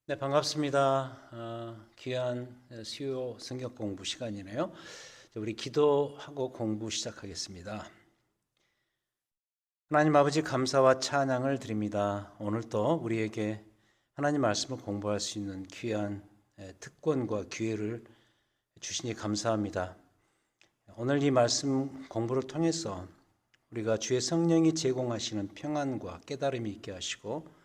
네, 반갑습니다. 귀한 수요 성경 공부 시간이네요. 우리 기도하고 공부 시작하겠습니다. 하나님 아버지 감사와 찬양을 드립니다. 오늘도 우리에게 하나님 말씀을 공부할 수 있는 귀한 특권과 기회를 주시니 감사합니다. 오늘 이 말씀 공부를 통해서 우리가 주의 성령이 제공하시는 평안과 깨달음이 있게 하시고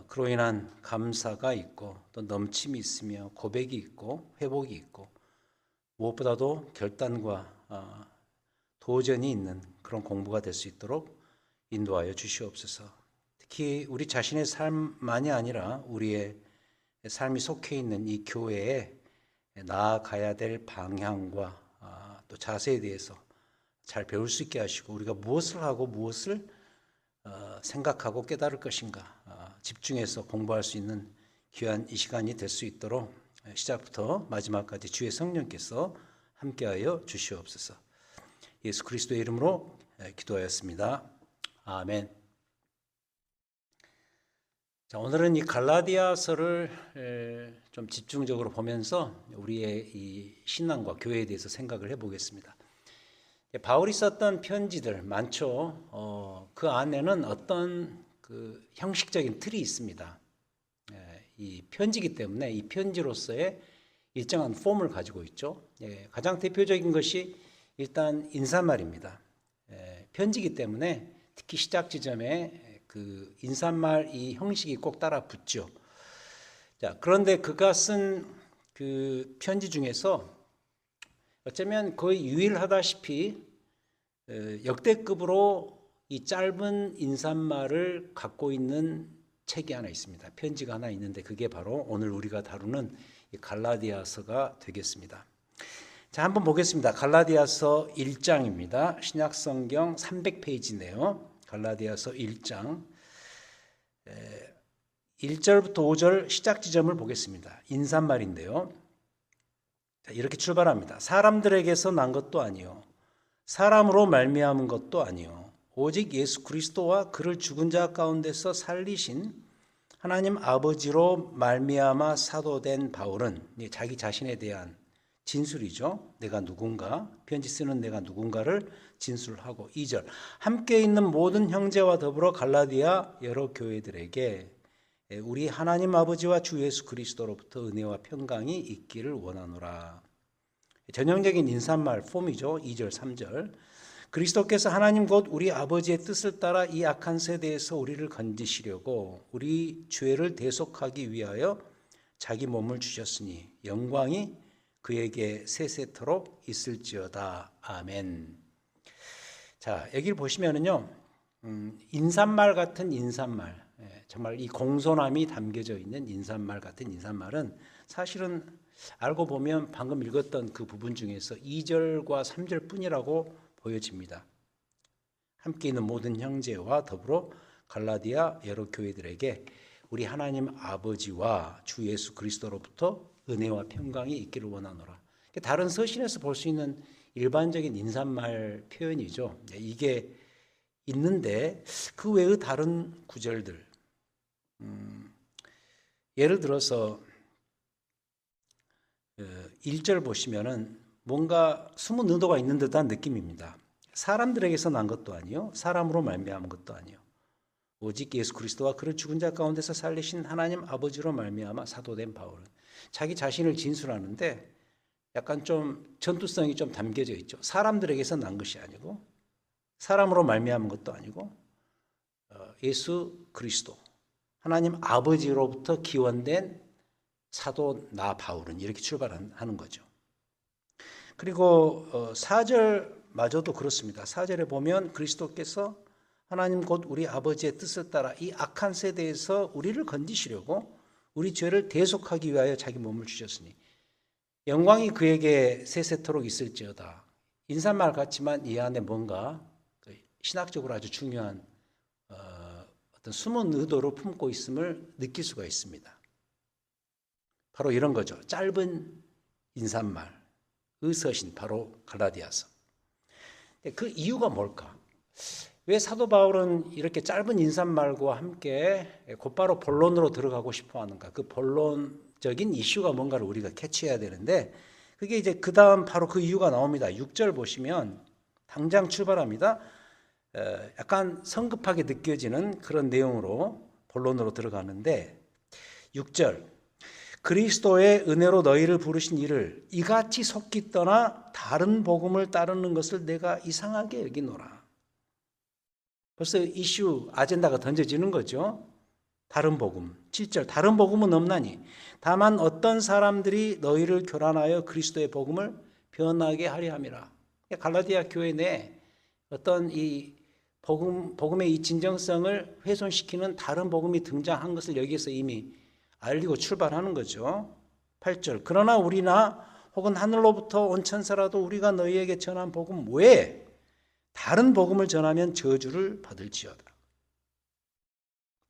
그로 인한 감사가 있고 또 넘침이 있으며 고백이 있고 회복이 있고 무엇보다도 결단과 도전이 있는 그런 공부가 될 수 있도록 인도하여 주시옵소서. 특히 우리 자신의 삶만이 아니라 우리의 삶이 속해 있는 이 교회에 나아가야 될 방향과 또 자세에 대해서 잘 배울 수 있게 하시고 우리가 무엇을 하고 무엇을 생각하고 깨달을 것인가 집중해서 공부할 수 있는 귀한 이 시간이 될 수 있도록 시작부터 마지막까지 주의 성령께서 함께하여 주시옵소서. 예수 그리스도의 이름으로 기도하였습니다. 아멘. 자, 오늘은 이 갈라디아서를 좀 집중적으로 보면서 우리의 이 신앙과 교회에 대해서 생각을 해보겠습니다. 바울이 썼던 편지들 많죠. 그 안에는 어떤 그 형식적인 틀이 있습니다. 이 편지이기 때문에 이 편지로서의 일정한 폼을 가지고 있죠. 가장 대표적인 것이 일단 인사말입니다. 편지이기 때문에 특히 시작 지점에 그 인사말 이 형식이 꼭 따라 붙죠. 자, 그런데 그가 쓴 그 편지 중에서 어쩌면 거의 유일하다시피 역대급으로 이 짧은 인사말을 갖고 있는 책이 하나 있습니다. 편지가 하나 있는데 그게 바로 오늘 우리가 다루는 이 갈라디아서가 되겠습니다. 자, 한번 보겠습니다. 갈라디아서 1장입니다. 신약성경 300페이지네요. 갈라디아서 1장 1절부터 5절 시작 지점을 보겠습니다. 인사말인데요. 자, 이렇게 출발합니다. 사람들에게서 난 것도 아니요 사람으로 말미암은 것도 아니요 오직 예수 그리스도와 그를 죽은 자 가운데서 살리신 하나님 아버지로 말미암아 사도된 바울은 자기 자신에 대한 진술이죠. 내가 누군가, 편지 쓰는 내가 누군가를 진술하고 2절 함께 있는 모든 형제와 더불어 갈라디아 여러 교회들에게 우리 하나님 아버지와 주 예수 그리스도로부터 은혜와 평강이 있기를 원하노라. 전형적인 인사말 폼이죠. 2절, 3절. 그리스도께서 하나님 곧 우리 아버지의 뜻을 따라 이 악한 세대에서 우리를 건지시려고 우리 죄를 대속하기 위하여 자기 몸을 주셨으니 영광이 그에게 세세토록 있을지어다. 아멘. 자, 여기를 보시면은요, 인사말 같은 인사말, 정말 이 공손함이 담겨져 있는 인사말 같은 인사말은 사실은 알고 보면 방금 읽었던 그 부분 중에서 2절과 3절 뿐이라고 보여집니다. 함께 있는 모든 형제와 더불어 갈라디아 여러 교회들에게 우리 하나님 아버지와 주 예수 그리스도로부터 은혜와 평강이 있기를 원하노라. 다른 서신에서 볼 수 있는 일반적인 인사말 표현이죠. 이게 있는데 그 외의 다른 구절들, 예를 들어서 1절 보시면은 뭔가 숨은 의도가 있는 듯한 느낌입니다. 사람들에게서 난 것도 아니요 사람으로 말미암은 것도 아니요 오직 예수 그리스도와 그를 죽은 자 가운데서 살리신 하나님 아버지로 말미암아 사도된 바울은 자기 자신을 진술하는데 약간 좀 전투성이 좀 담겨져 있죠. 사람들에게서 난 것이 아니고 사람으로 말미암은 것도 아니고 예수 그리스도 하나님 아버지로부터 기원된 사도 나 바울은 이렇게 출발하는 거죠. 그리고 4절마저도 그렇습니다. 4절에 보면 그리스도께서 하나님 곧 우리 아버지의 뜻을 따라 이 악한 세대에서 우리를 건지시려고 우리 죄를 대속하기 위하여 자기 몸을 주셨으니 영광이 그에게 세세토록 있을지어다. 인사말 같지만 이 안에 뭔가 신학적으로 아주 중요한 어떤 숨은 의도를 품고 있음을 느낄 수가 있습니다. 바로 이런 거죠. 짧은 인사말의 서신, 바로 갈라디아서. 그 이유가 뭘까? 왜 사도 바울은 이렇게 짧은 인사말과 함께 곧바로 본론으로 들어가고 싶어 하는가? 그 본론적인 이슈가 뭔가를 우리가 캐치해야 되는데 그게 이제 그 다음 바로 그 이유가 나옵니다. 6절 보시면 당장 출발합니다. 약간 성급하게 느껴지는 그런 내용으로 본론으로 들어가는데 6절 그리스도의 은혜로 너희를 부르신 이를 이같이 속기 떠나 다른 복음을 따르는 것을 내가 이상하게 여기노라. 벌써 이슈 아젠다가 던져지는 거죠. 다른 복음. 7절 다른 복음은 없나니 다만 어떤 사람들이 너희를 교란하여 그리스도의 복음을 변하게 하려 함이라. 갈라디아 교회 내 어떤 이 복음의 이 진정성을 훼손시키는 다른 복음이 등장한 것을 여기에서 이미 알리고 출발하는 거죠. 8절 그러나 우리나 혹은 하늘로부터 온 천사라도 우리가 너희에게 전한 복음 외에 다른 복음을 전하면 저주를 받을지어다.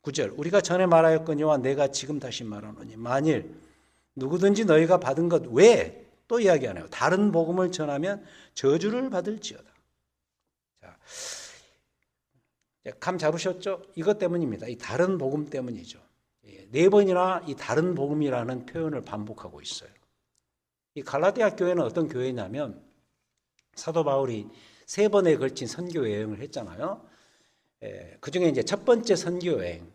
9절 우리가 전에 말하였거니와 내가 지금 다시 말하노니 만일 누구든지 너희가 받은 것 외에 또 이야기 안 해요. 다른 복음을 전하면 저주를 받을지어다. 자, 감 잡으셨죠? 이것 때문입니다. 이 다른 복음 때문이죠. 4번이나 이 다른 복음이라는 표현을 반복하고 있어요. 이 갈라디아 교회는 어떤 교회냐면 사도 바울이 3번에 걸친 선교 여행을 했잖아요. 그 중에 이제 첫 번째 선교 여행.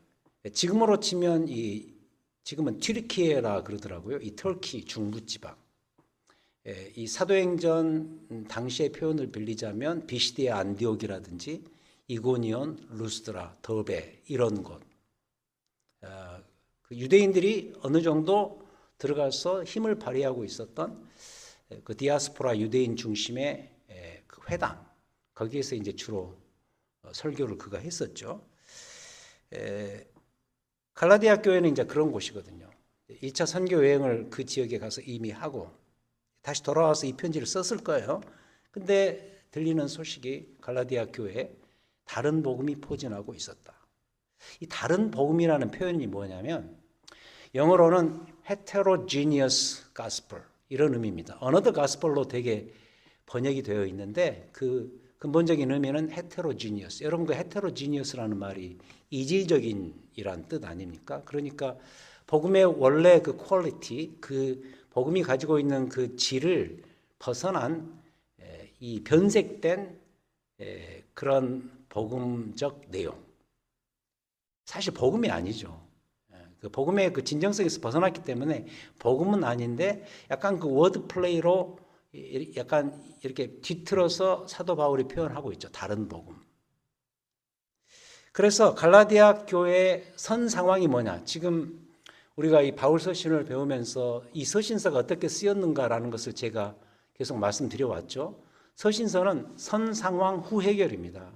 지금으로 치면 지금은 튀르키예라 그러더라고요. 이 터키 중부 지방. 이 사도행전 당시의 표현을 빌리자면 비시디아 안디옥이라든지 이고니온, 루스드라, 더베 이런 곳. 유대인들이 어느 정도 들어가서 힘을 발휘하고 있었던 그 디아스포라 유대인 중심의 그 회당 거기에서 이제 주로 설교를 그가 했었죠. 갈라디아 교회는 이제 그런 곳이거든요. 1차 선교 여행을 그 지역에 가서 이미 하고 다시 돌아와서 이 편지를 썼을 거예요. 근데 들리는 소식이 갈라디아 교회에 다른 복음이 포진하고 있었다. 이 다른 복음이라는 표현이 뭐냐면 영어로는 heterogeneous gospel 이런 의미입니다. another gospel로 되게 번역이 되어 있는데 그 근본적인 의미는 heterogeneous. 여러분 그 heterogeneous라는 말이 이질적인이란 뜻 아닙니까? 그러니까 복음의 원래 그 퀄리티, 그 복음이 가지고 있는 그 질을 벗어난 이 변색된 그런 복음적 내용. 사실 복음이 아니죠. 그 복음의 그 진정성에서 벗어났기 때문에 복음은 아닌데 약간 그 워드 플레이로 약간 이렇게 뒤틀어서 사도 바울이 표현하고 있죠. 다른 복음. 그래서 갈라디아 교회의 선 상황이 뭐냐? 지금 우리가 이 바울 서신을 배우면서 이 서신서가 어떻게 쓰였는가라는 것을 제가 계속 말씀드려 왔죠. 서신서는 선 상황 후 해결입니다.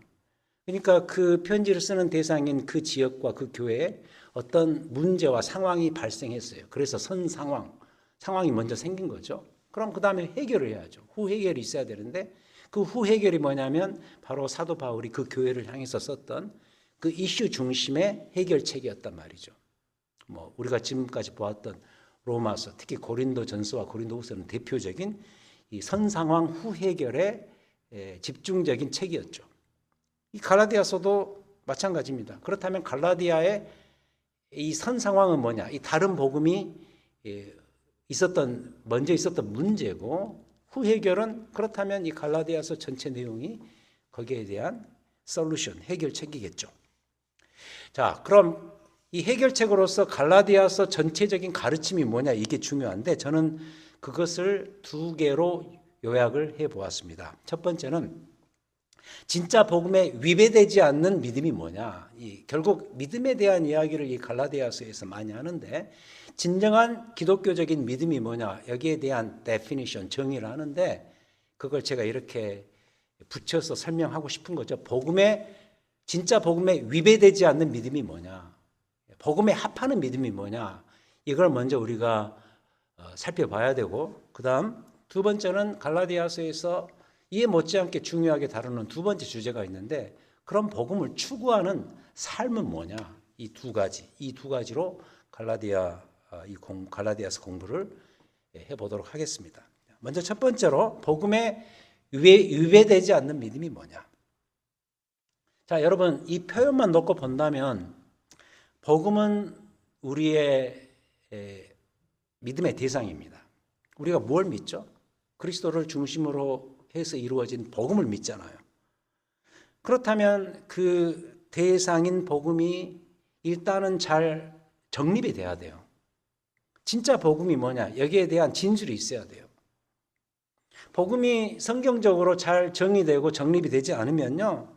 그러니까 그 편지를 쓰는 대상인 그 지역과 그 교회에 어떤 문제와 상황이 발생했어요. 그래서 선 상황이 먼저 생긴 거죠. 그럼 그 다음에 해결을 해야죠. 후 해결이 있어야 되는데 그 후 해결이 뭐냐면 바로 사도 바울이 그 교회를 향해서 썼던 그 이슈 중심의 해결책이었단 말이죠. 뭐 우리가 지금까지 보았던 로마서, 특히 고린도전서와 고린도후서는 대표적인 이 선 상황 후 해결의 집중적인 책이었죠. 이 갈라디아서도 마찬가지입니다. 그렇다면 갈라디아의 이 선 상황은 뭐냐? 이 다른 복음이 먼저 있었던 문제고 후 해결은 그렇다면 이 갈라디아서 전체 내용이 거기에 대한 솔루션, 해결책이겠죠. 자, 그럼 이 해결책으로서 갈라디아서 전체적인 가르침이 뭐냐? 이게 중요한데 저는 그것을 2개로 요약을 해 보았습니다. 첫 번째는 진짜 복음에 위배되지 않는 믿음이 뭐냐? 결국 믿음에 대한 이야기를 이 갈라디아서에서 많이 하는데 진정한 기독교적인 믿음이 뭐냐? 여기에 대한 definition, 정의를 하는데 그걸 제가 이렇게 붙여서 설명하고 싶은 거죠. 진짜 복음에 위배되지 않는 믿음이 뭐냐? 복음에 합하는 믿음이 뭐냐? 이걸 먼저 우리가 살펴봐야 되고 그 다음 2번째는 갈라디아서에서 이에 못지않게 중요하게 다루는 2번째 주제가 있는데 그런 복음을 추구하는 삶은 뭐냐? 이 두 가지로 갈라디아서 공부를 해보도록 하겠습니다. 먼저 첫 번째로 복음에 위배되지 않는 믿음이 뭐냐? 자, 여러분, 이 표현만 놓고 본다면 복음은 우리의 믿음의 대상입니다. 우리가 뭘 믿죠? 그리스도를 중심으로 해서 이루어진 복음을 믿잖아요. 그렇다면 그 대상인 복음이 일단은 잘 정립이 돼야 돼요. 진짜 복음이 뭐냐? 여기에 대한 진술이 있어야 돼요. 복음이 성경적으로 잘 정의되고 정립이 되지 않으면요,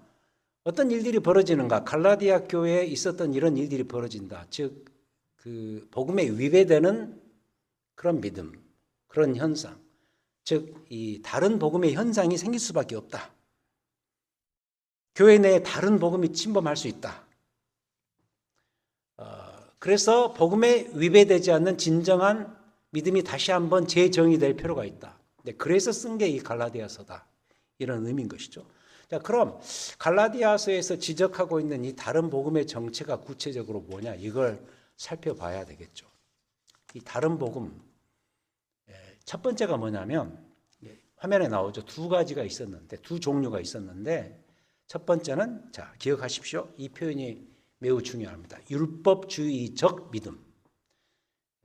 어떤 일들이 벌어지는가? 갈라디아 교회에 있었던 이런 일들이 벌어진다. 즉, 그 복음에 위배되는 그런 믿음, 그런 현상. 즉, 이 다른 복음의 현상이 생길 수밖에 없다. 교회 내에 다른 복음이 침범할 수 있다. 그래서 복음에 위배되지 않는 진정한 믿음이 다시 한번 재정의될 필요가 있다. 그래서 쓴 게 이 갈라디아서다. 이런 의미인 것이죠. 자, 그럼 갈라디아서에서 지적하고 있는 이 다른 복음의 정체가 구체적으로 뭐냐? 이걸 살펴봐야 되겠죠. 이 다른 복음, 첫 번째가 뭐냐면 화면에 나오죠. 두 가지가 있었는데, 두 종류가 있었는데, 첫 번째는, 자, 기억하십시오. 이 표현이 매우 중요합니다. 율법주의적 믿음.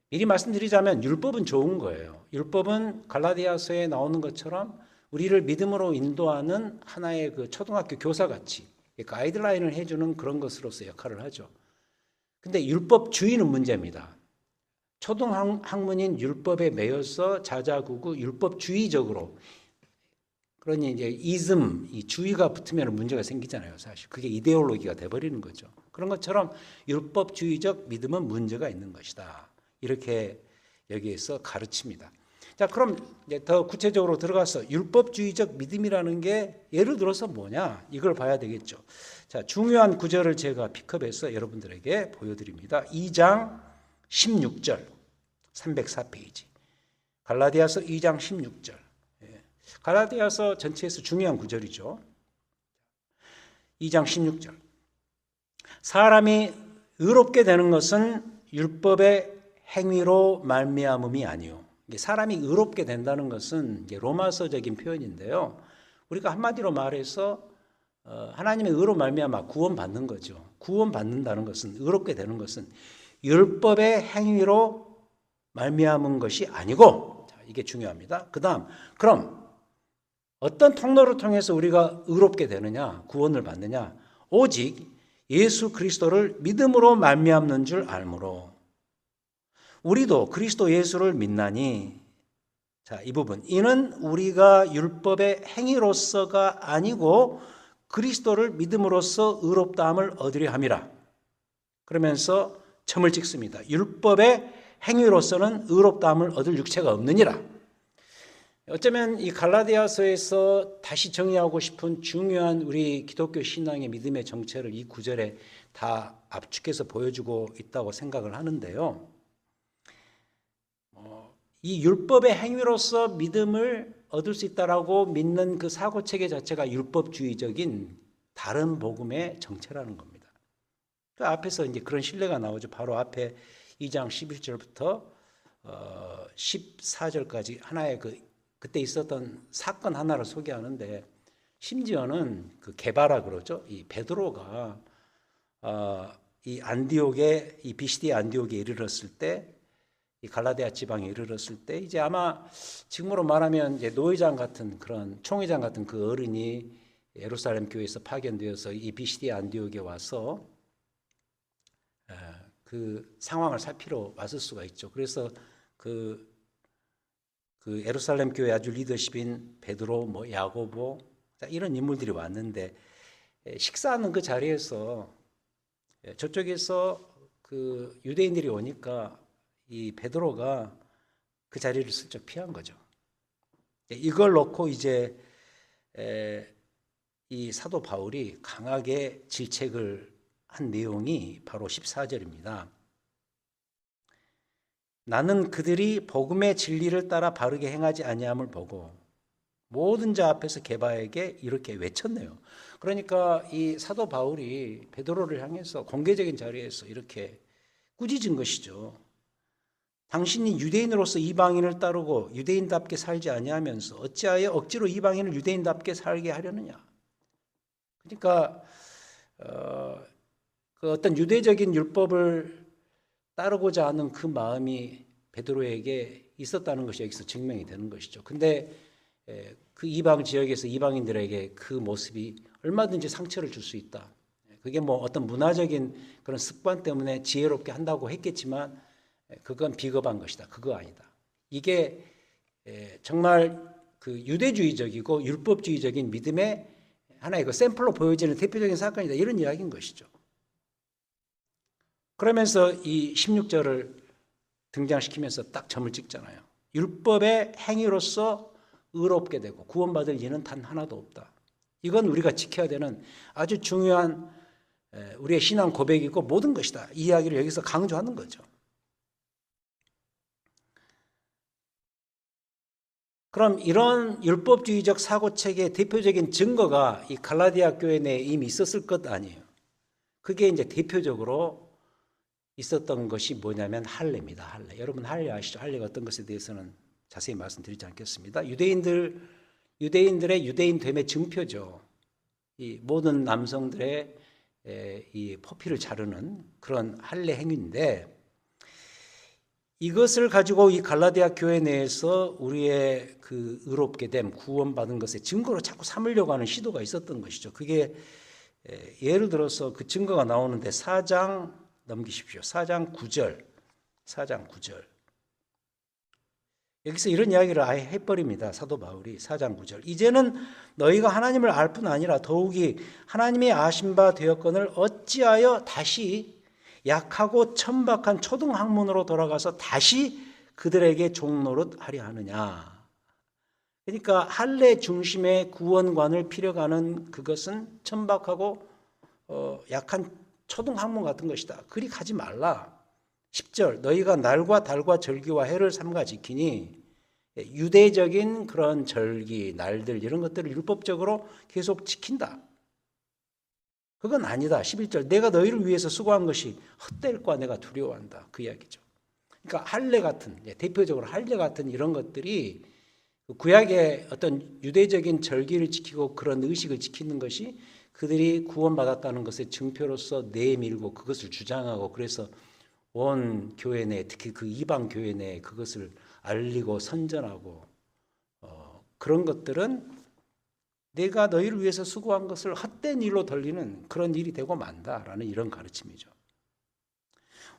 미리 말씀드리자면 율법은 좋은 거예요. 율법은 갈라디아서에 나오는 것처럼 우리를 믿음으로 인도하는 하나의 그 초등학교 교사같이 가이드라인을 해주는 그런 것으로서 역할을 하죠. 근데 율법주의는 문제입니다. 초등학문인 율법에 매여서 자자구구 율법주의적으로, 그러니 이제 이즘, 이 주의가 붙으면 문제가 생기잖아요. 사실 그게 이데올로기가 돼버리는 거죠. 그런 것처럼 율법주의적 믿음은 문제가 있는 것이다. 이렇게 여기에서 가르칩니다. 자, 그럼 이제 더 구체적으로 들어가서 율법주의적 믿음이라는 게 예를 들어서 뭐냐? 이걸 봐야 되겠죠. 자, 중요한 구절을 제가 픽업해서 여러분들에게 보여드립니다. 2장 16절, 304페이지. 갈라디아서 2장 16절. 갈라디아서 전체에서 중요한 구절이죠. 2장 16절. 사람이 의롭게 되는 것은 율법의 행위로 말미암음이 아니요. 사람이 의롭게 된다는 것은 로마서적인 표현인데요. 우리가 한마디로 말해서 하나님의 의로 말미암아 구원받는 거죠. 구원받는다는 것은, 의롭게 되는 것은 율법의 행위로 말미암은 것이 아니고, 이게 중요합니다. 그다음, 그럼 어떤 통로를 통해서 우리가 의롭게 되느냐, 구원을 받느냐? 오직 예수 그리스도를 믿음으로 말미암는 줄 알므로 우리도 그리스도 예수를 믿나니, 자, 이 부분, 이는 우리가 율법의 행위로서가 아니고 그리스도를 믿음으로써 의롭다함을 얻으려 함이라. 그러면서 점을 찍습니다. 율법의 행위로서는 의롭다함을 얻을 육체가 없느니라. 어쩌면 이 갈라디아서에서 다시 정의하고 싶은 중요한 우리 기독교 신앙의 믿음의 정체를 이 구절에 다 압축해서 보여주고 있다고 생각을 하는데요. 이 율법의 행위로서 믿음을 얻을 수 있다라고 믿는 그 사고체계 자체가 율법주의적인 다른 복음의 정체라는 겁니다. 그 앞에서 이제 그런 신뢰가 나오죠. 바로 앞에 2장 11절부터 14절까지 하나의 그때 있었던 사건 하나를 소개하는데, 심지어는 그 게바라 그러죠. 이 베드로가 이 안디옥에, 이 비시디아 안디옥에 이르렀을 때, 이 갈라디아 지방에 이르렀을 때, 이제 아마 지금으로 말하면 이제 노회장 같은 그런 총회장 같은 그 어른이 예루살렘 교회에서 파견되어서 이 비시디아 안디옥에 와서 그 상황을 살피러 왔을 수가 있죠. 그래서 그 예루살렘 교회 아주 리더십인 베드로, 야고보, 이런 인물들이 왔는데, 식사하는 그 자리에서 저쪽에서 그 유대인들이 오니까 이 베드로가 그 자리를 슬쩍 피한 거죠. 이걸 놓고 이제 이 사도 바울이 강하게 질책을 한 내용이 바로 14절입니다. 나는 그들이 복음의 진리를 따라 바르게 행하지 아니함을 보고 모든 자 앞에서 게바에게 이렇게 외쳤네요. 그러니까 이 사도 바울이 베드로를 향해서 공개적인 자리에서 이렇게 꾸짖은 것이죠. 당신이 유대인으로서 이방인을 따르고 유대인답게 살지 아니하면서 어찌하여 억지로 이방인을 유대인답게 살게 하려느냐. 그러니까 그 어떤 유대적인 율법을 따르고자 하는 그 마음이 베드로에게 있었다는 것이 여기서 증명이 되는 것이죠. 근데 그 이방 지역에서 이방인들에게 그 모습이 얼마든지 상처를 줄 수 있다. 그게 뭐 어떤 문화적인 그런 습관 때문에 지혜롭게 한다고 했겠지만 그건 비겁한 것이다. 그거 아니다. 이게 정말 그 유대주의적이고 율법주의적인 믿음의 하나의 그 샘플로 보여지는 대표적인 사건이다. 이런 이야기인 것이죠. 그러면서 이 16절을 등장시키면서 딱 점을 찍잖아요. 율법의 행위로서 의롭게 되고 구원받을 이는 단 하나도 없다. 이건 우리가 지켜야 되는 아주 중요한 우리의 신앙 고백이고 모든 것이다. 이 이야기를 여기서 강조하는 거죠. 그럼 이런 율법주의적 사고체계의 대표적인 증거가 이 갈라디아 교회 내에 이미 있었을 것 아니에요. 그게 이제 대표적으로 있었던 것이 뭐냐면 할례입니다. 할례. 여러분 할례 아시죠? 할례가 어떤 것에 대해서는 자세히 말씀드리지 않겠습니다. 유대인들의 유대인됨의 증표죠. 이 모든 남성들의 이 포피를 자르는 그런 할례 행위인데 이것을 가지고 이 갈라디아 교회 내에서 우리의 그 의롭게 됨, 구원받은 것의 증거로 자꾸 삼으려고 하는 시도가 있었던 것이죠. 그게 예를 들어서 그 증거가 나오는데 4장 넘기십시오. 4장 9절. 4장 9절. 여기서 이런 이야기를 아예 해버립니다. 사도 바울이 4장 9절. 이제는 너희가 하나님을 알 뿐 아니라 더욱이 하나님의 아신 바 되었거늘 어찌하여 다시 약하고 천박한 초등학문으로 돌아가서 다시 그들에게 종노릇 하려 하느냐. 그러니까 할례 중심의 구원관을 피려가는 그것은 천박하고 약한 초등학문 같은 것이다. 그리 가지 말라. 10절 너희가 날과 달과 절기와 해를 삼가 지키니 유대적인 그런 절기, 날들 이런 것들을 율법적으로 계속 지킨다. 그건 아니다. 11절 내가 너희를 위해서 수고한 것이 헛될까 내가 두려워한다. 그 이야기죠. 그러니까 할례 같은 대표적으로 할례 같은 이런 것들이 구약의 어떤 유대적인 절기를 지키고 그런 의식을 지키는 것이 그들이 구원받았다는 것의 증표로서 내밀고 그것을 주장하고 그래서 온 교회 내 특히 그 이방 교회 내에 그것을 알리고 선전하고 그런 것들은 내가 너희를 위해서 수고한 것을 헛된 일로 돌리는 그런 일이 되고 만다라는 이런 가르침이죠.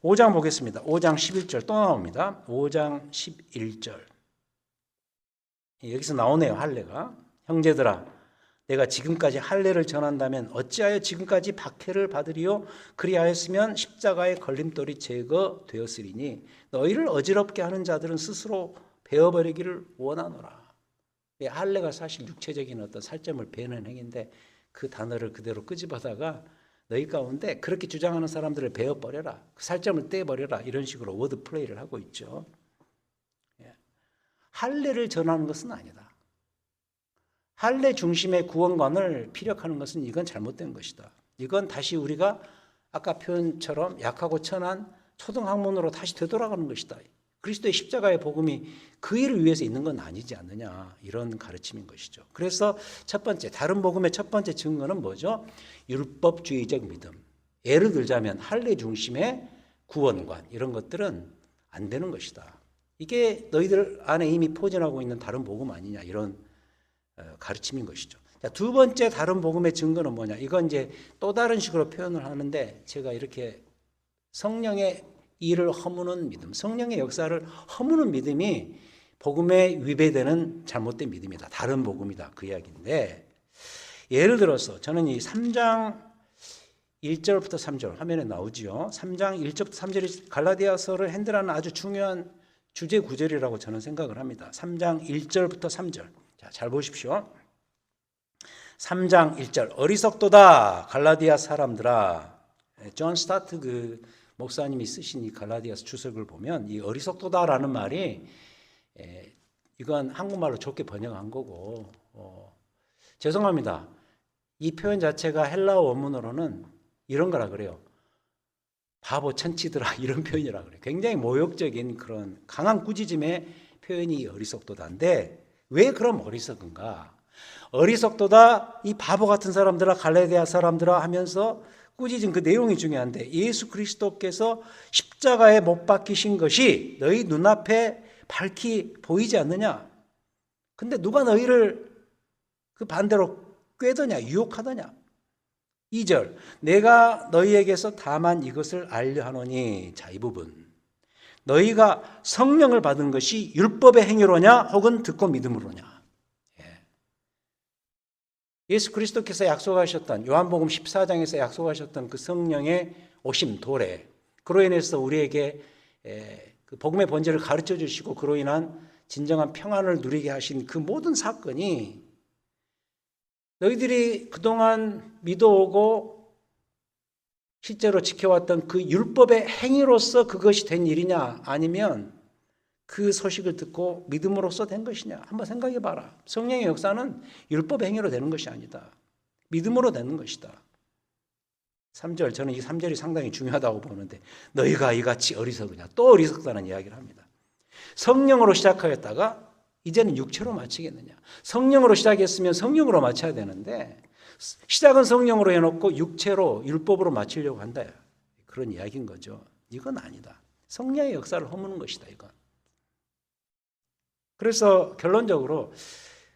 5장 보겠습니다. 5장 11절 또 나옵니다. 5장 11절 여기서 나오네요. 할례가. 형제들아 내가 지금까지 할례를 전한다면 어찌하여 지금까지 박해를 받으리요? 그리하였으면 십자가의 걸림돌이 제거되었으리니 너희를 어지럽게 하는 자들은 스스로 베어버리기를 원하노라. 할례가 사실 육체적인 어떤 살점을 베는 행위인데 그 단어를 그대로 끄집어다가 너희 가운데 그렇게 주장하는 사람들을 베어버려라. 그 살점을 떼버려라. 이런 식으로 워드 플레이를 하고 있죠. 할례를 전하는 것은 아니다. 할례 중심의 구원관을 피력하는 것은 이건 잘못된 것이다. 이건 다시 우리가 아까 표현처럼 약하고 천한 초등학문으로 다시 되돌아가는 것이다. 그리스도의 십자가의 복음이 그 일을 위해서 있는 건 아니지 않느냐 이런 가르침인 것이죠. 그래서 첫 번째 다른 복음의 첫 번째 증거는 뭐죠? 율법주의적 믿음. 예를 들자면 할례 중심의 구원관 이런 것들은 안 되는 것이다. 이게 너희들 안에 이미 포진하고 있는 다른 복음 아니냐 이런 가르침인 것이죠. 자, 두 번째 다른 복음의 증거는 뭐냐? 이건 이제 또 다른 식으로 표현을 하는데 제가 이렇게 성령의 일을 허무는 믿음, 성령의 역사를 허무는 믿음이 복음에 위배되는 잘못된 믿음이다. 다른 복음이다. 그 이야기인데 예를 들어서 저는 이 3장 1절부터 3절 화면에 나오지요. 3장 1절부터 3절이 갈라디아서를 핸들하는 아주 중요한 주제 구절이라고 저는 생각을 합니다. 3장 1절부터 3절. 자, 잘 보십시오. 3장 1절 어리석도다 갈라디아 사람들아. 존 스타트 그 목사님이 쓰신 이 갈라디아서 주석을 보면 이 어리석도다라는 말이 이건 한국말로 좋게 번역한 거고 죄송합니다. 이 표현 자체가 헬라어 원문으로는 이런 거라 그래요. 바보 천치들아 이런 표현이라 그래요. 굉장히 모욕적인 그런 강한 꾸짖음의 표현이 어리석도다인데 왜 그럼 어리석은가? 어리석도다 이 바보 같은 사람들아 갈라디아 사람들아 하면서 꾸짖은 그 내용이 중요한데, 예수 그리스도께서 십자가에 못 박히신 것이 너희 눈앞에 밝히 보이지 않느냐? 근데 누가 너희를 그 반대로 꾀더냐, 유혹하더냐? 2절, 내가 너희에게서 다만 이것을 알려 하노니, 자, 이 부분, 너희가 성령을 받은 것이 율법의 행위로냐 혹은 듣고 믿음으로냐? 예수 그리스도께서 약속하셨던, 요한복음 14장에서 약속하셨던 그 성령의 오심, 도래, 그로 인해서 우리에게 그 복음의 본질을 가르쳐 주시고 그로 인한 진정한 평안을 누리게 하신 그 모든 사건이 너희들이 그동안 믿어오고 실제로 지켜왔던 그 율법의 행위로서 그것이 된 일이냐, 아니면 그 소식을 듣고 믿음으로써 된 것이냐, 한번 생각해 봐라. 성령의 역사는 율법의 행위로 되는 것이 아니다. 믿음으로 되는 것이다. 3절, 저는 이 3절이 상당히 중요하다고 보는데, 너희가 이같이 어리석으냐, 또 어리석다는 이야기를 합니다. 성령으로 시작하였다가 이제는 육체로 마치겠느냐. 성령으로 시작했으면 성령으로 마쳐야 되는데 시작은 성령으로 해놓고 육체로, 율법으로 마치려고 한다, 그런 이야기인 거죠. 이건 아니다. 성령의 역사를 허무는 것이다, 이건. 그래서 결론적으로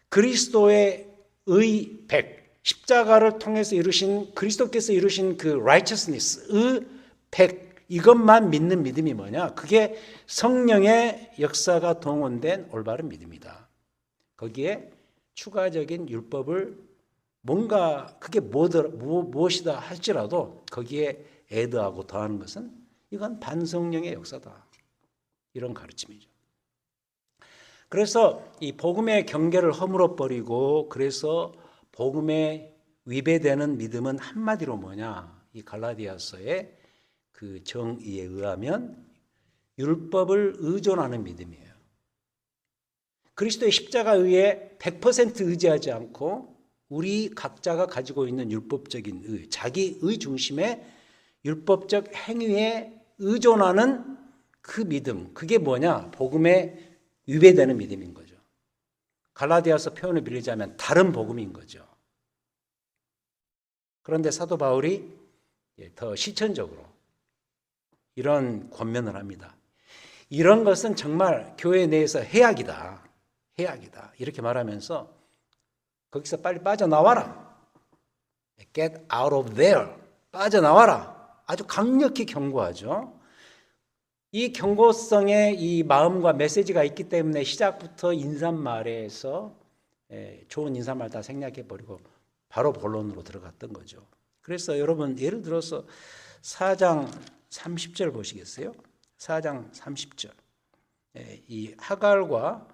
그리스도의 의백, 십자가를 통해서 이루신, 그리스도께서 이루신 그 righteousness, 의백, 이것만 믿는 믿음이 뭐냐? 그게 성령의 역사가 동원된 올바른 믿음이다. 거기에 추가적인 율법을 뭔가 그게 무엇이다 할지라도 거기에 애드하고 더하는 것은 이건 반성령의 역사다, 이런 가르침이죠. 그래서 이 복음의 경계를 허물어 버리고, 그래서 복음에 위배되는 믿음은 한마디로 뭐냐? 이 갈라디아서의 그 정의에 의하면 율법을 의존하는 믿음이에요. 그리스도의 십자가 의에 100% 의지하지 않고 우리 각자가 가지고 있는 율법적인 의, 자기의 중심의 율법적 행위에 의존하는 그 믿음, 그게 뭐냐? 복음에 위배되는 믿음인 거죠. 갈라디아서 표현을 빌리자면 다른 복음인 거죠. 그런데 사도 바울이 더 실천적으로 이런 권면을 합니다. 이런 것은 정말 교회 내에서 해악이다. 해악이다. 이렇게 말하면서 거기서 빨리 빠져나와라. Get out of there. 빠져나와라. 아주 강력히 경고하죠. 이 경고성의 이 마음과 메시지가 있기 때문에 시작부터 인사말에서 좋은 인사말 다 생략해버리고 바로 본론으로 들어갔던 거죠. 그래서 여러분, 예를 들어서 4장 30절 보시겠어요? 4장 30절. 이 하갈과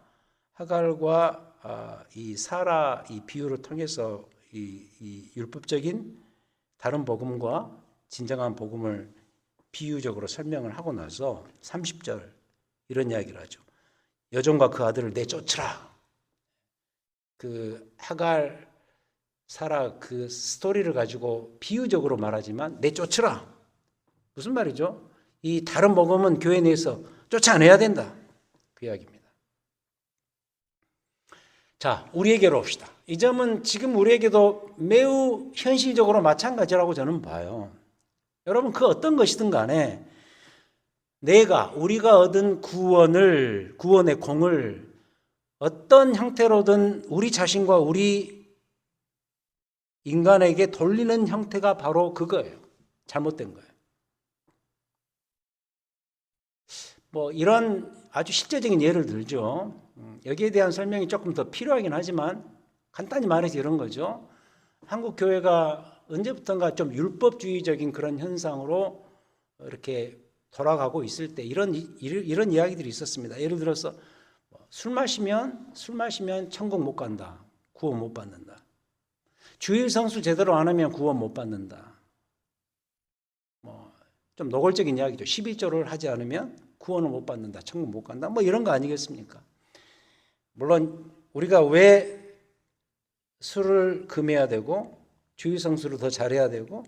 이 사라 이 비유를 통해서 이 율법적인 다른 복음과 진정한 복음을 비유적으로 설명을 하고 나서 30절 이런 이야기를 하죠. 여종과 그 아들을 내쫓으라. 그 하갈 사라 그 스토리를 가지고 비유적으로 말하지만 내쫓으라. 무슨 말이죠? 이 다른 복음은 교회 내에서 쫓아내야 된다, 그 이야기입니다. 자, 우리에게로 옵시다. 이 점은 지금 우리에게도 매우 현실적으로 마찬가지라고 저는 봐요. 여러분, 그 어떤 것이든 간에 우리가 얻은 구원의 공을 어떤 형태로든 우리 자신과 우리 인간에게 돌리는 형태가 바로 그거예요. 잘못된 거예요. 뭐 이런 아주 실제적인 예를 들죠. 여기에 대한 설명이 조금 더 필요하긴 하지만 간단히 말해서 이런 거죠. 한국 교회가 언제부턴가 좀 율법주의적인 그런 현상으로 이렇게 돌아가고 있을 때 이런 이야기들이 있었습니다. 예를 들어서 술 마시면 천국 못 간다, 구원 못 받는다. 주일 성수 제대로 안 하면 구원 못 받는다. 좀 노골적인 이야기죠. 11조를 하지 않으면 구원을 못 받는다, 천국 못 간다. 이런 거 아니겠습니까? 물론 우리가 왜 술을 금해야 되고 주일 성수를 더 잘해야 되고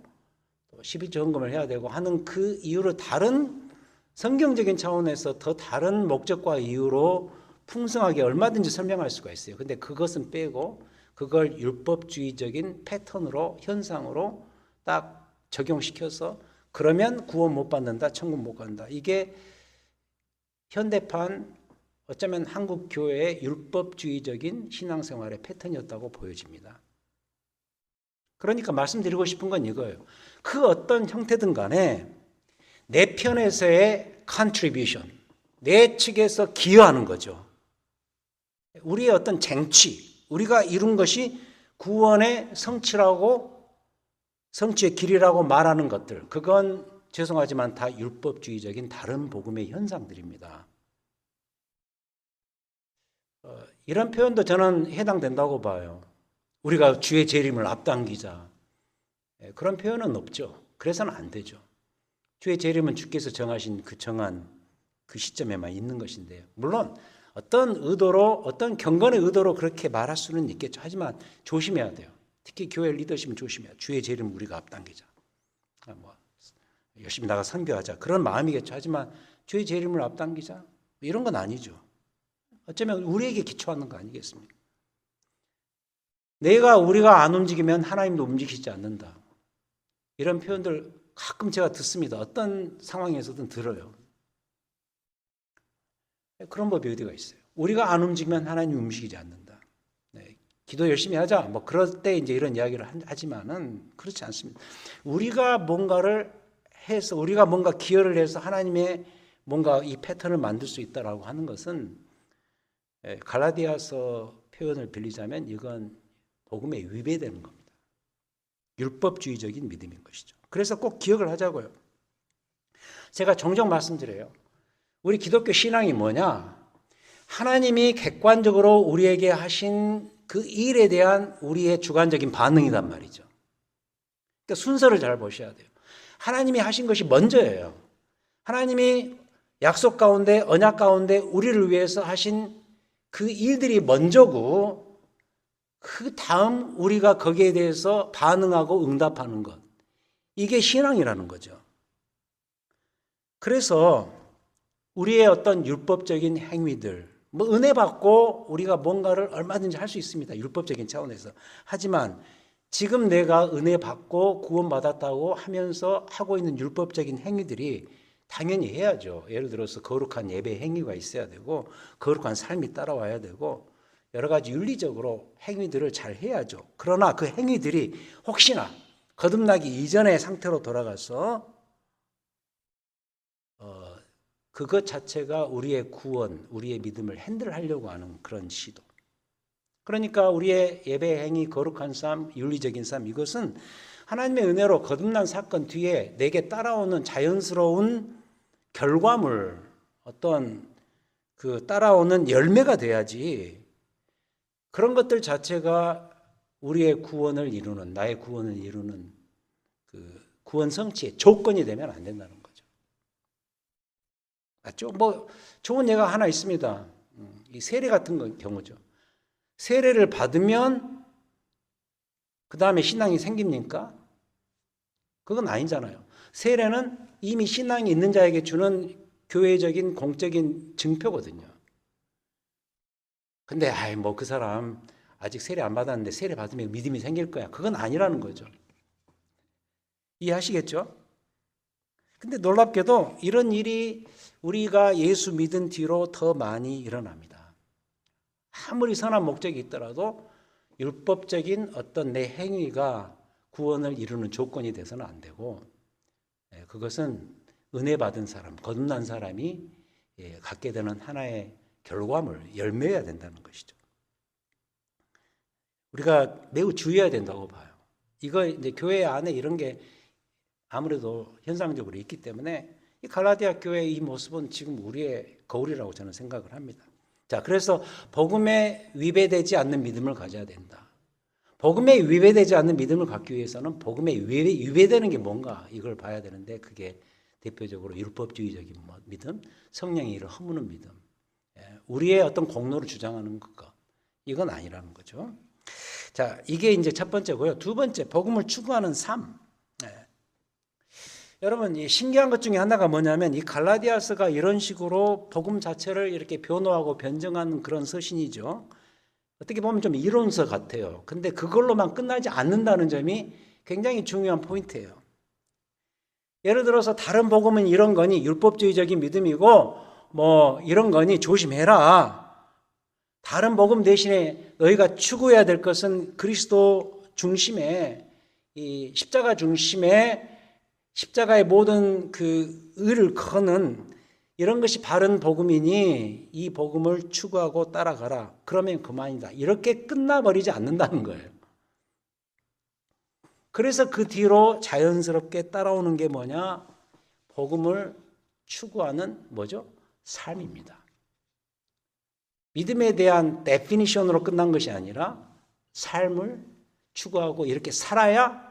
또 11조 헌금을 해야 되고 하는 그 이유를 다른 성경적인 차원에서 더 다른 목적과 이유로 풍성하게 얼마든지 설명할 수가 있어요. 근데 그것은 빼고 그걸 율법주의적인 패턴으로 현상으로 딱 적용시켜서 그러면 구원 못 받는다, 천국 못 간다. 이게 현대판 어쩌면 한국 교회의 율법주의적인 신앙생활의 패턴이었다고 보여집니다. 그러니까 말씀드리고 싶은 건 이거예요. 그 어떤 형태든 간에 내 편에서의 contribution, 내 측에서 기여하는 거죠. 우리의 어떤 쟁취, 우리가 이룬 것이 구원의 성취라고, 성취의 길이라고 말하는 것들, 그건 죄송하지만 다 율법주의적인 다른 복음의 현상들입니다. 이런 표현도 저는 해당된다고 봐요. 우리가 주의 재림을 앞당기자. 그런 표현은 없죠. 그래서는 안 되죠. 주의 재림은 주께서 정하신 그 정한 그 시점에만 있는 것인데요. 물론 어떤 의도로, 어떤 경건의 의도로 그렇게 말할 수는 있겠죠. 하지만 조심해야 돼요. 특히 교회 리더십은 조심해야 돼요. 주의 재림을 우리가 앞당기자. 열심히 나가 선교하자. 그런 마음이겠죠. 하지만 주의 재림을 앞당기자. 이런 건 아니죠. 어쩌면 우리에게 기초하는 거 아니겠습니까? 우리가 안 움직이면 하나님도 움직이지 않는다. 이런 표현들 가끔 제가 듣습니다. 어떤 상황에서든 들어요. 그런 법이 어디가 있어요? 우리가 안 움직이면 하나님이 움직이지 않는다. 네, 기도 열심히 하자. 뭐 그럴 때 이제 이런 이야기를 하지만은 그렇지 않습니다. 우리가 뭔가를 해서 우리가 뭔가 기여를 해서 하나님의 뭔가 이 패턴을 만들 수 있다라고 하는 것은 갈라디아서 표현을 빌리자면 이건 복음에 위배되는 겁니다. 율법주의적인 믿음인 것이죠. 그래서 꼭 기억을 하자고요. 제가 종종 말씀드려요. 우리 기독교 신앙이 뭐냐? 하나님이 객관적으로 우리에게 하신 그 일에 대한 우리의 주관적인 반응이란 말이죠. 그러니까 순서를 잘 보셔야 돼요. 하나님이 하신 것이 먼저예요. 하나님이 약속 가운데, 언약 가운데 우리를 위해서 하신 그 일들이 먼저고, 그 다음 우리가 거기에 대해서 반응하고 응답하는 것. 이게 신앙이라는 거죠. 그래서 우리의 어떤 율법적인 행위들, 뭐 은혜 받고 우리가 뭔가를 얼마든지 할 수 있습니다. 율법적인 차원에서. 하지만 지금 내가 은혜 받고 구원받았다고 하면서 하고 있는 율법적인 행위들이 당연히 해야죠. 예를 들어서 거룩한 예배 행위가 있어야 되고 거룩한 삶이 따라와야 되고 여러 가지 윤리적으로 행위들을 잘 해야죠. 그러나 그 행위들이 혹시나 거듭나기 이전의 상태로 돌아가서 그것 자체가 우리의 구원, 우리의 믿음을 핸들하려고 하는 그런 시도. 그러니까 우리의 예배 행위, 거룩한 삶, 윤리적인 삶, 이것은 하나님의 은혜로 거듭난 사건 뒤에 내게 따라오는 자연스러운 결과물, 어떤 그 따라오는 열매가 돼야지 그런 것들 자체가 우리의 구원을 이루는, 나의 구원을 이루는 그 구원 성취의 조건이 되면 안 된다는 거죠. 맞죠? 뭐 좋은 예가 하나 있습니다. 이 세례 같은 경우죠. 세례를 받으면 그 다음에 신앙이 생깁니까? 그건 아니잖아요. 세례는 이미 신앙이 있는 자에게 주는 교회적인 공적인 증표거든요. 근데 뭐 그 사람 아직 세례 안 받았는데 세례 받으면 믿음이 생길 거야. 그건 아니라는 거죠. 이해하시겠죠? 근데 놀랍게도 이런 일이 우리가 예수 믿은 뒤로 더 많이 일어납니다. 아무리 선한 목적이 있더라도 율법적인 어떤 내 행위가 구원을 이루는 조건이 돼서는 안 되고 그것은 은혜 받은 사람, 거듭난 사람이 갖게 되는 하나의 결과물, 열매여야 된다는 것이죠. 우리가 매우 주의해야 된다고 봐요. 이거 이제 교회 안에 이런 게 아무래도 현상적으로 있기 때문에 이 갈라디아 교회의 이 모습은 지금 우리의 거울이라고 저는 생각을 합니다. 자, 그래서 복음에 위배되지 않는 믿음을 가져야 된다. 복음에 위배되지 않는 믿음을 갖기 위해서는 복음에 위배되는 게 뭔가 이걸 봐야 되는데 그게 대표적으로 율법주의적인 믿음, 성령의 일을 허무는 믿음, 우리의 어떤 공로를 주장하는 것, 이건 아니라는 거죠. 자, 이게 이제 첫 번째고요. 두 번째, 복음을 추구하는 삶. 여러분, 이 신기한 것 중에 하나가 뭐냐면 이 갈라디아서가 이런 식으로 복음 자체를 이렇게 변호하고 변증하는 그런 서신이죠. 어떻게 보면 좀 이론서 같아요. 근데 그걸로만 끝나지 않는다는 점이 굉장히 중요한 포인트예요. 예를 들어서 다른 복음은 이런 거니 율법주의적인 믿음이고 뭐 이런 거니 조심해라. 다른 복음 대신에 너희가 추구해야 될 것은 그리스도 중심의 이 십자가 중심의 십자가의 모든 그 의를 거는 이런 것이 바른 복음이니 이 복음을 추구하고 따라가라. 그러면 그만이다. 이렇게 끝나버리지 않는다는 거예요. 그래서 그 뒤로 자연스럽게 따라오는 게 뭐냐? 복음을 추구하는 뭐죠? 삶입니다. 믿음에 대한 데피니션으로 끝난 것이 아니라 삶을 추구하고 이렇게 살아야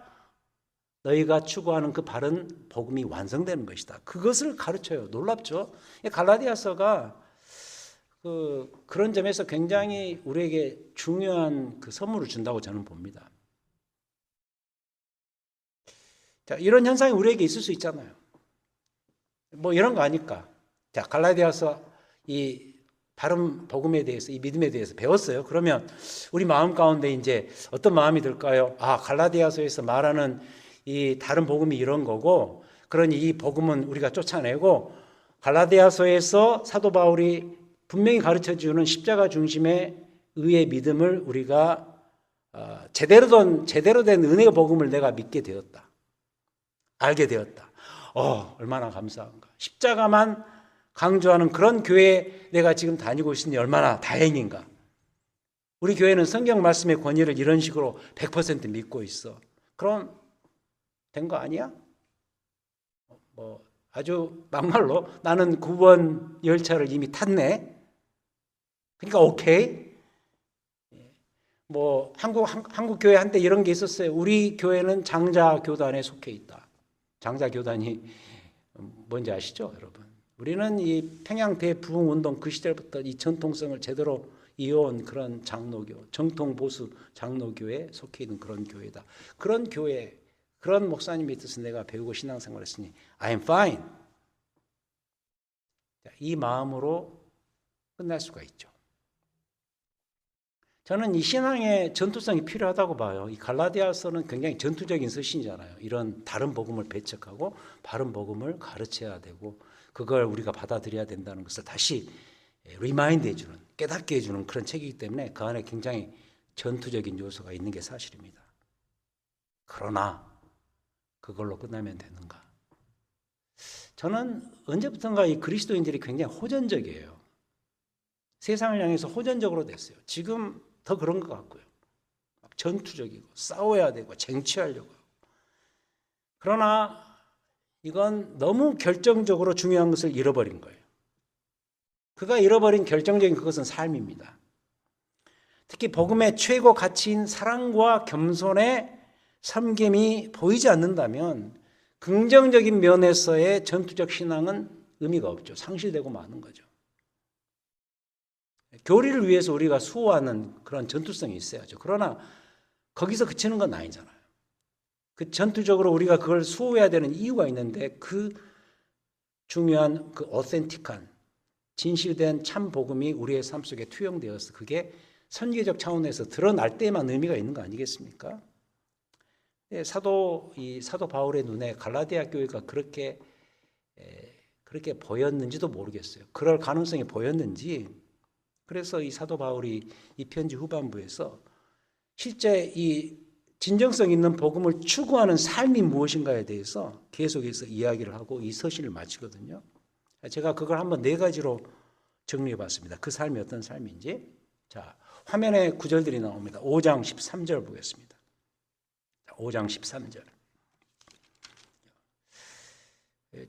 너희가 추구하는 그 바른 복음이 완성되는 것이다. 그것을 가르쳐요. 놀랍죠? 갈라디아서가 그런 점에서 굉장히 우리에게 중요한 그 선물을 준다고 저는 봅니다. 자, 이런 현상이 우리에게 있을 수 있잖아요. 뭐 이런 거 아닐까? 자, 갈라디아서 이 바른 복음에 대해서, 이 믿음에 대해서 배웠어요. 그러면 우리 마음 가운데 이제 어떤 마음이 들까요? 아, 갈라디아서에서 말하는 이 다른 복음이 이런 거고, 그러니 이 복음은 우리가 쫓아내고, 갈라디아서에서 사도 바울이 분명히 가르쳐 주는 십자가 중심의 의의 믿음을 우리가 제대로 된 은혜의 복음을 내가 믿게 되었다. 알게 되었다. 얼마나 감사한가. 십자가만 강조하는 그런 교회에 내가 지금 다니고 있으니 얼마나 다행인가. 우리 교회는 성경 말씀의 권위를 이런 식으로 100% 믿고 있어. 그럼 된 거 아니야? 뭐 아주 막말로 나는 9번 열차를 이미 탔네. 그러니까 오케이. 뭐 한국 교회 한때 이런 게 있었어요. 우리 교회는 장자 교단에 속해 있다. 장자 교단이 뭔지 아시죠, 여러분? 우리는 이 평양 대부흥 운동 그 시절부터 이 전통성을 제대로 이어온 그런 장로교, 정통 보수 장로교에 속해 있는 그런 교회다. 그런 교회, 그런 목사님 밑에서 내가 배우고 신앙생활했으니 I'm fine. 이 마음으로 끝날 수가 있죠. 저는 이 신앙의 전투성이 필요하다고 봐요. 이 갈라디아서는 굉장히 전투적인 서신이잖아요. 이런 다른 복음을 배척하고 바른 복음을 가르쳐야 되고 그걸 우리가 받아들여야 된다는 것을 다시 리마인드 해주는, 깨닫게 해주는 그런 책이기 때문에 그 안에 굉장히 전투적인 요소가 있는 게 사실입니다. 그러나 그걸로 끝나면 되는가? 저는 언제부턴가 이 그리스도인들이 굉장히 호전적이에요. 세상을 향해서 호전적으로 됐어요. 지금 더 그런 것 같고요. 전투적이고 싸워야 되고 쟁취하려고 하고. 그러나 이건 너무 결정적으로 중요한 것을 잃어버린 거예요. 그가 잃어버린 결정적인 그것은 삶입니다. 특히 복음의 최고 가치인 사랑과 겸손의 섬김이 보이지 않는다면 긍정적인 면에서의 전투적 신앙은 의미가 없죠. 상실되고 마는 거죠. 교리를 위해서 우리가 수호하는 그런 전투성이 있어야죠. 그러나 거기서 그치는 건 아니잖아요. 그 전투적으로 우리가 그걸 수호해야 되는 이유가 있는데 그 중요한 그 오센틱한 진실된 참 복음이 우리의 삶 속에 투영되어서 그게 선교적 차원에서 드러날 때에만 의미가 있는 거 아니겠습니까? 사도 바울의 눈에 갈라디아 교회가 그렇게 보였는지도 모르겠어요. 그럴 가능성이 보였는지. 그래서 이 사도 바울이 이 편지 후반부에서 실제 이 진정성 있는 복음을 추구하는 삶이 무엇인가에 대해서 계속해서 이야기를 하고 이 서신을 마치거든요. 제가 그걸 한번 4가지로 정리해 봤습니다. 그 삶이 어떤 삶인지. 자, 화면에 구절들이 나옵니다. 5장 13절 보겠습니다. 5장 13절.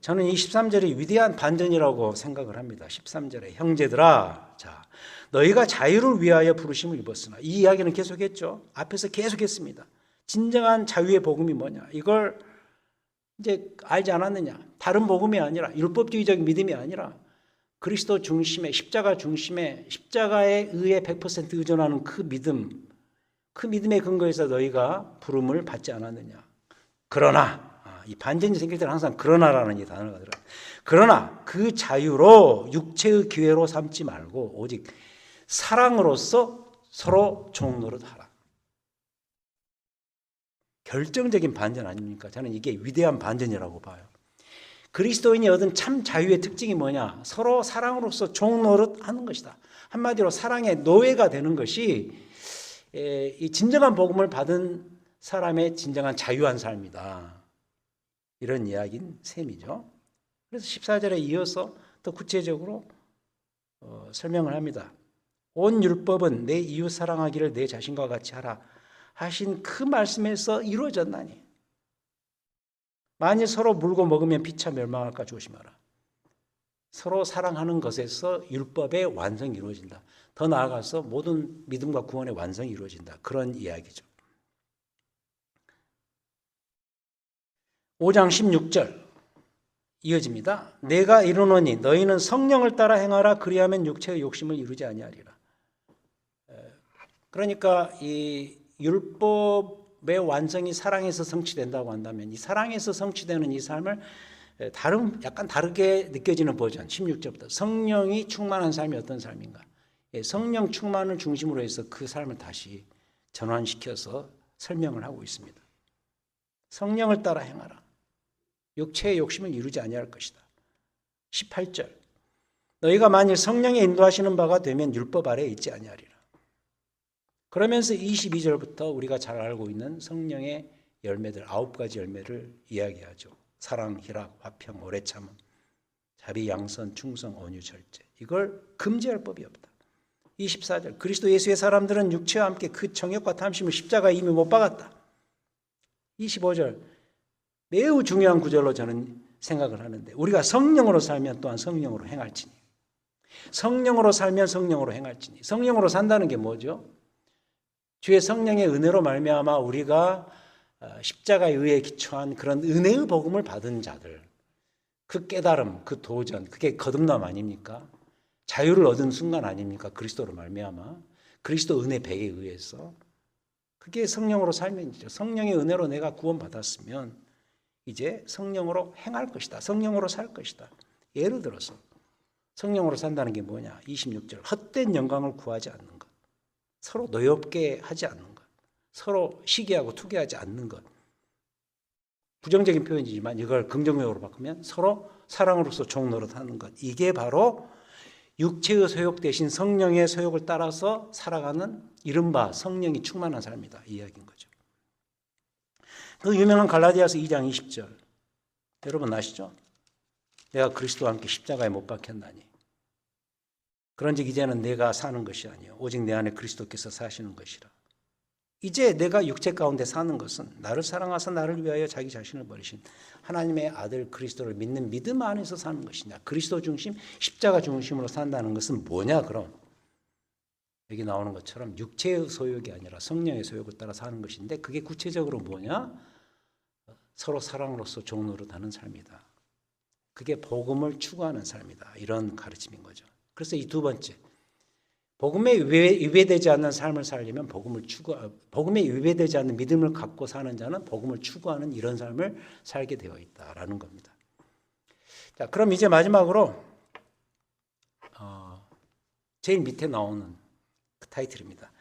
저는 이 13절이 위대한 반전이라고 생각을 합니다. 13절에 형제들아, 자, 너희가 자유를 위하여 부르심을 입었으나, 이 이야기는 계속했죠. 앞에서 계속했습니다. 진정한 자유의 복음이 뭐냐? 이걸 이제 알지 않았느냐? 다른 복음이 아니라 율법주의적 믿음이 아니라 그리스도 중심의 십자가 중심의 십자가에 의해 100% 의존하는 그 믿음, 그 믿음의 근거에서 너희가 부름을 받지 않았느냐? 그러나 이 반전이 생길 때는 항상 그러나라는 이 단어가 들어요. 그러나 그 자유로 육체의 기회로 삼지 말고 오직 사랑으로서 서로 종노릇하라. 결정적인 반전 아닙니까? 저는 이게 위대한 반전이라고 봐요. 그리스도인이 얻은 참 자유의 특징이 뭐냐? 서로 사랑으로서 종노릇하는 것이다. 한마디로 사랑의 노예가 되는 것이 이 진정한 복음을 받은 사람의 진정한 자유한 삶이다. 이런 이야기인 셈이죠. 그래서 14절에 이어서 더 구체적으로 설명을 합니다. 온 율법은 내 이웃 사랑하기를 내 자신과 같이 하라 하신 그 말씀에서 이루어졌나니 만일 서로 물고 먹으면 피차 멸망할까 조심하라. 서로 사랑하는 것에서 율법의 완성이 이루어진다. 더 나아가서 모든 믿음과 구원의 완성이 이루어진다. 그런 이야기죠. 5장 16절 이어집니다. 내가 이르노니 너희는 성령을 따라 행하라. 그리하면 육체의 욕심을 이루지 아니하리라. 그러니까 이 율법의 완성이 사랑에서 성취된다고 한다면 이 사랑에서 성취되는 이 삶을 약간 다르게 느껴지는 버전 16절부터 성령이 충만한 삶이 어떤 삶인가. 성령 충만을 중심으로 해서 그 삶을 다시 전환시켜서 설명을 하고 있습니다. 성령을 따라 행하라. 육체의 욕심을 이루지 아니할 것이다. 18절 너희가 만일 성령의 인도하시는 바가 되면 율법 아래에 있지 아니하리라. 그러면서 22절부터 우리가 잘 알고 있는 성령의 열매들 9가지 열매를 이야기하죠. 사랑, 희락, 화평, 오래 참음, 자비, 양선, 충성, 온유, 절제. 이걸 금지할 법이 없다. 24절 그리스도 예수의 사람들은 육체와 함께 그 정욕과 탐심을 십자가에 이미 못 박았다. 25절 매우 중요한 구절로 저는 생각을 하는데 우리가 성령으로 살면 또한 성령으로 행할지니 성령으로 살면 성령으로 행할지니 성령으로 산다는 게 뭐죠? 주의 성령의 은혜로 말미암아 우리가 십자가에 의해 기초한 그런 은혜의 복음을 받은 자들 그 깨달음, 그 도전 그게 거듭남 아닙니까? 자유를 얻은 순간 아닙니까? 그리스도로 말미암아 그리스도 은혜 배에 의해서 그게 성령으로 살면이죠. 성령의 은혜로 내가 구원받았으면 이제 성령으로 행할 것이다. 성령으로 살 것이다. 예를 들어서 성령으로 산다는 게 뭐냐? 26절 헛된 영광을 구하지 않는 것 서로 노엽게 하지 않는 것 서로 시기하고 투기하지 않는 것 부정적인 표현이지만 이걸 긍정적으로 바꾸면 서로 사랑으로서 종노릇하는 것 이게 바로 육체의 소욕 대신 성령의 소욕을 따라서 살아가는 이른바 성령이 충만한 삶이다. 이 이야기인 거죠. 그 유명한 갈라디아서 2장 20절 여러분 아시죠? 내가 그리스도와 함께 십자가에 못 박혔나니 그런즉 이제는 내가 사는 것이 아니요 오직 내 안에 그리스도께서 사시는 것이라. 이제 내가 육체 가운데 사는 것은 나를 사랑하사 나를 위하여 자기 자신을 버리신 하나님의 아들 그리스도를 믿는 믿음 안에서 사는 것이냐. 그리스도 중심, 십자가 중심으로 산다는 것은 뭐냐 그럼. 여기 나오는 것처럼 육체의 소욕이 아니라 성령의 소욕을 따라 사는 것인데 그게 구체적으로 뭐냐. 서로 사랑으로서 종노릇하는 삶이다. 그게 복음을 추구하는 삶이다. 이런 가르침인 거죠. 그래서 이 두 번째. 복음에 위배되지 않는 삶을 살려면 복음에 위배되지 않는 믿음을 갖고 사는 자는 복음을 추구하는 이런 삶을 살게 되어 있다라는 겁니다. 자, 그럼 이제 마지막으로 제일 밑에 나오는 그 타이틀입니다.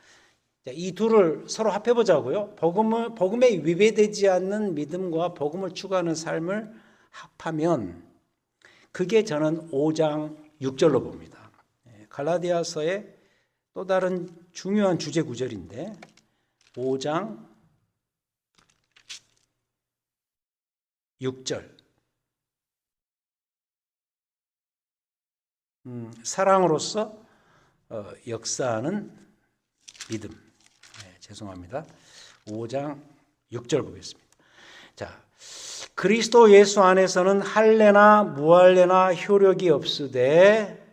자, 이 둘을 서로 합해 보자고요. 복음에 위배되지 않는 믿음과 복음을 추구하는 삶을 합하면 그게 저는 5장 6절로 봅니다. 갈라디아서의 또 다른 중요한 주제 구절인데 5장 6절 사랑으로서 역사하는 믿음. 죄송합니다. 5장 6절 보겠습니다. 자, 그리스도 예수 안에서는 할례나 무할례나 효력이 없으되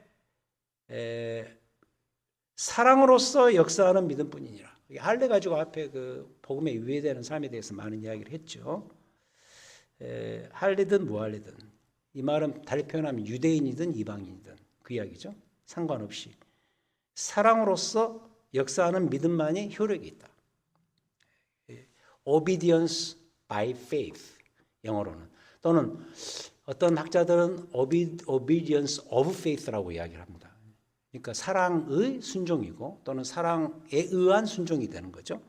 사랑으로서 역사하는 믿음뿐이니라. 할례 가지고 앞에 그 복음에 위배되는 삶에 대해서 많은 이야기를 했죠. 할례든 무할례든 이 말은 달리 표현하면 유대인이든 이방인이든 그 이야기죠. 상관없이 사랑으로서 역사하는 믿음만이 효력이 있다. Obedience by faith 영어로는 또는 어떤 학자들은 Obedience of faith라고 이야기를 합니다. 그러니까 사랑의 순종이고 또는 사랑에 의한 순종이 되는 거죠.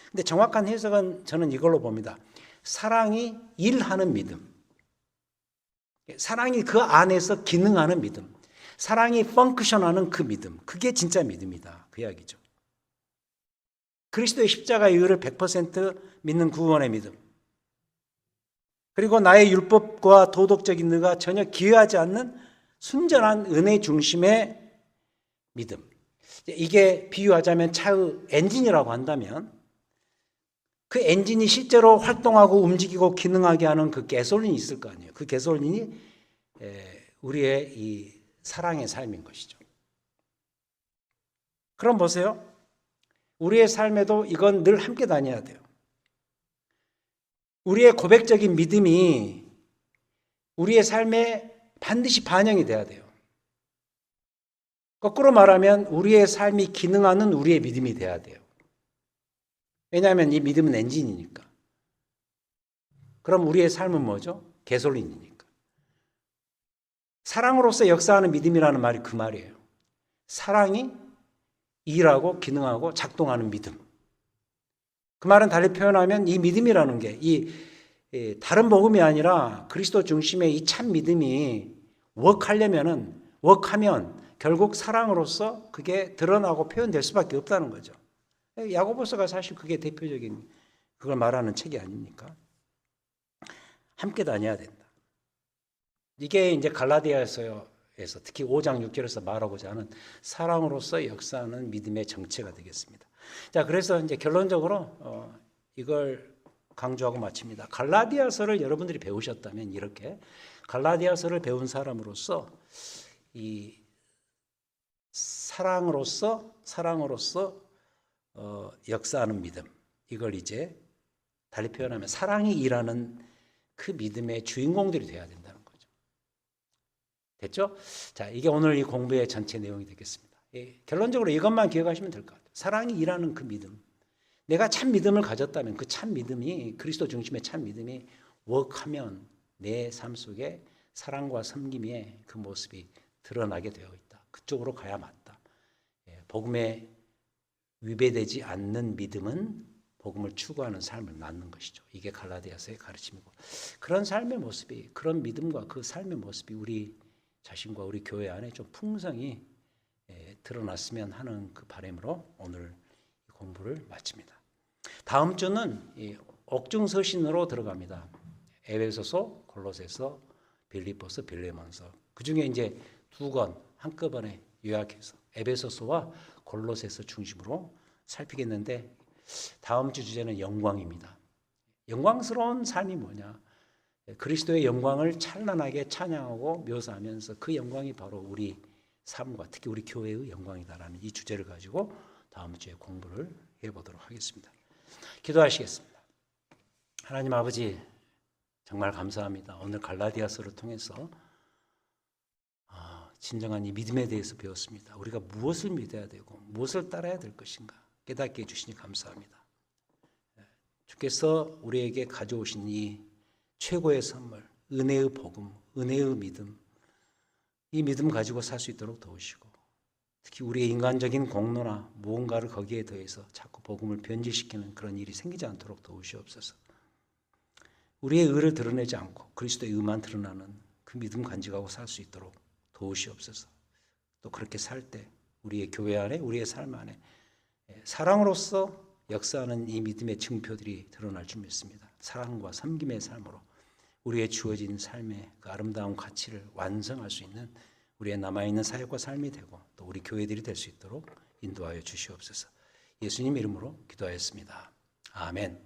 근데 정확한 해석은 저는 이걸로 봅니다. 사랑이 일하는 믿음. 사랑이 그 안에서 기능하는 믿음. 사랑이 펑크션하는 그 믿음. 그게 진짜 믿음이다. 그 이야기죠. 그리스도의 십자가의 의를 100% 믿는 구원의 믿음. 그리고 나의 율법과 도덕적인 의가 전혀 기여하지 않는 순전한 은혜 중심의 믿음. 이게 비유하자면 차의 엔진이라고 한다면 그 엔진이 실제로 활동하고 움직이고 기능하게 하는 그 가솔린이 있을 거 아니에요. 그 가솔린이 우리의 이 사랑의 삶인 것이죠. 그럼 보세요. 우리의 삶에도 이건 늘 함께 다녀야 돼요. 우리의 고백적인 믿음이 우리의 삶에 반드시 반영이 돼야 돼요. 거꾸로 말하면 우리의 삶이 기능하는 우리의 믿음이 돼야 돼요. 왜냐하면 이 믿음은 엔진이니까. 그럼 우리의 삶은 뭐죠? 가솔린이니까. 사랑으로서 역사하는 믿음이라는 말이 그 말이에요. 사랑이 일하고 기능하고 작동하는 믿음. 그 말은 달리 표현하면 이 믿음이라는 게 다른 복음이 아니라 그리스도 중심의 이 참 믿음이 워크하면 결국 사랑으로서 그게 드러나고 표현될 수밖에 없다는 거죠. 야고보서가 사실 그게 대표적인 그걸 말하는 책이 아닙니까? 함께 다녀야 된다. 이게 이제 갈라디아서에서 특히 5장 6절에서 말하고자 하는 사랑으로서 역사하는 믿음의 정체가 되겠습니다. 자, 그래서 이제 결론적으로 이걸 강조하고 마칩니다. 갈라디아서를 여러분들이 배우셨다면 이렇게 갈라디아서를 배운 사람으로서 이 사랑으로서 역사하는 믿음, 이걸 이제 달리 표현하면 사랑이 일하는 그 믿음의 주인공들이 되어야 된다는 거죠. 됐죠? 자, 이게 오늘 이 공부의 전체 내용이 되겠습니다. 결론적으로 이것만 기억하시면 될 것 같아요. 사랑이 일하는 그 믿음. 내가 참 믿음을 가졌다면 그 참 믿음이 그리스도 중심의 참 믿음이 워크하면 내 삶 속에 사랑과 섬김의 그 모습이 드러나게 되어 있다. 그쪽으로 가야 맞다. 복음에 위배되지 않는 믿음은 복음을 추구하는 삶을 낳는 것이죠. 이게 갈라디아서의 가르침이고, 그런 삶의 모습이, 그런 믿음과 그 삶의 모습이 우리 자신과 우리 교회 안에 좀 풍성히 드러났으면 하는 그 바람으로 오늘 공부를 마칩니다. 다음 주는 옥중서신으로 들어갑니다. 에베소서, 골로새서, 빌립보서, 빌레몬서. 그 중에 이제 두 권 한꺼번에 요약해서 에베소서와 골로새서 중심으로 살피겠는데, 다음 주 주제는 영광입니다. 영광스러운 삶이 뭐냐? 그리스도의 영광을 찬란하게 찬양하고 묘사하면서 그 영광이 바로 우리 삶과 특히 우리 교회의 영광이다라는 이 주제를 가지고 다음 주에 공부를 해보도록 하겠습니다. 기도하시겠습니다. 하나님 아버지, 정말 감사합니다. 오늘 갈라디아서를 통해서 진정한 이 믿음에 대해서 배웠습니다. 우리가 무엇을 믿어야 되고 무엇을 따라야 될 것인가 깨닫게 해주시니 감사합니다. 주께서 우리에게 가져오신 이 최고의 선물, 은혜의 복음, 은혜의 믿음, 이 믿음 가지고 살 수 있도록 도우시고, 특히 우리의 인간적인 공로나 무언가를 거기에 더해서 자꾸 복음을 변질시키는 그런 일이 생기지 않도록 도우시옵소서. 우리의 의를 드러내지 않고 그리스도의 의만 드러나는 그 믿음 간직하고 살 수 있도록 도우시옵소서. 또 그렇게 살 때 우리의 교회 안에, 우리의 삶 안에 사랑으로서 역사하는 이 믿음의 증표들이 드러날 줄 믿습니다. 사랑과 섬김의 삶으로 우리의 주어진 삶의 그 아름다운 가치를 완성할 수 있는 우리의 남아있는 사역과 삶이 되고 또 우리 교회들이 될 수 있도록 인도하여 주시옵소서. 예수님 이름으로 기도하였습니다. 아멘.